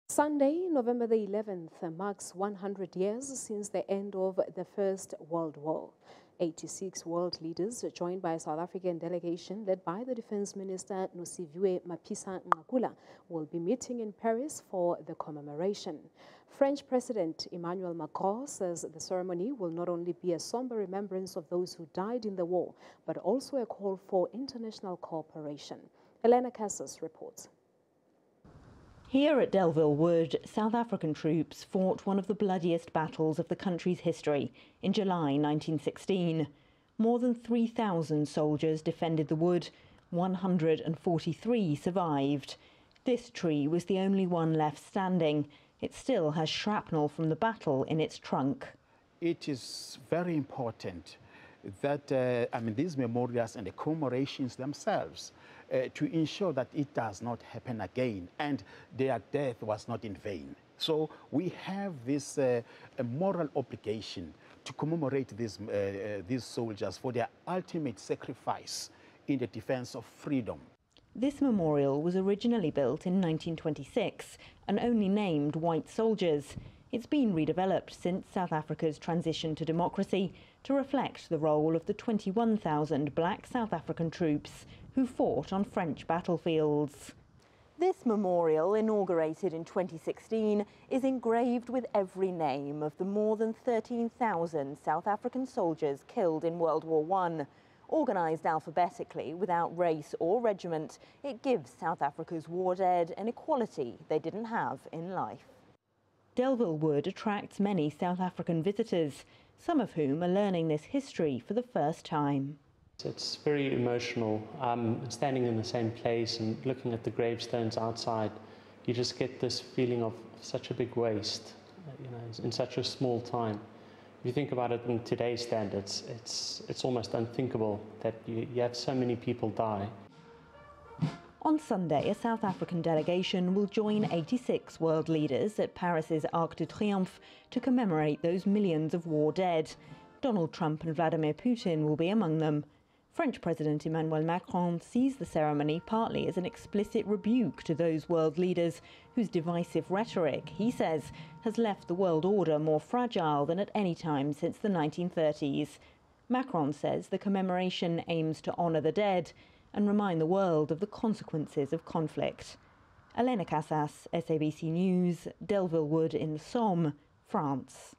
Sunday, November the 11th, marks 100 years since the end of the First World War. 86 world leaders, joined by a South African delegation led by the Defense Minister Nosiviwe Mapisa-Nqakula, will be meeting in Paris for the commemoration. French President Emmanuel Macron says the ceremony will not only be a somber remembrance of those who died in the war, but also a call for international cooperation. Elena Casas reports. Here at Delville Wood, South African troops fought one of the bloodiest battles of the country's history in July 1916. More than 3,000 soldiers defended the wood. 143 survived. This tree was the only one left standing. It still has shrapnel from the battle in its trunk. It is very important that these memorials and the commemorations themselves to ensure that it does not happen again and their death was not in vain. So we have this a moral obligation to commemorate these soldiers for their ultimate sacrifice in the defense of freedom. This memorial was originally built in 1926 and only named white soldiers. It's been redeveloped since South Africa's transition to democracy to reflect the role of the 21,000 black South African troops who fought on French battlefields. This memorial, inaugurated in 2016, is engraved with every name of the more than 13,000 South African soldiers killed in World War I. Organised alphabetically without race or regiment, it gives South Africa's war dead an equality they didn't have in life. Delville Wood attracts many South African visitors, some of whom are learning this history for the first time. It's very emotional. Standing in the same place and looking at the gravestones outside, you just get this feeling of such a big waste, in such a small time. If you think about it in today's standards, it's almost unthinkable that you have so many people die. On Sunday, a South African delegation will join 86 world leaders at Paris's Arc de Triomphe to commemorate those millions of war dead. Donald Trump and Vladimir Putin will be among them. French President Emmanuel Macron sees the ceremony partly as an explicit rebuke to those world leaders whose divisive rhetoric, he says, has left the world order more fragile than at any time since the 1930s. Macron says the commemoration aims to honour the dead and remind the world of the consequences of conflict. Elena Casas, SABC News, Delville Wood in the Somme, France.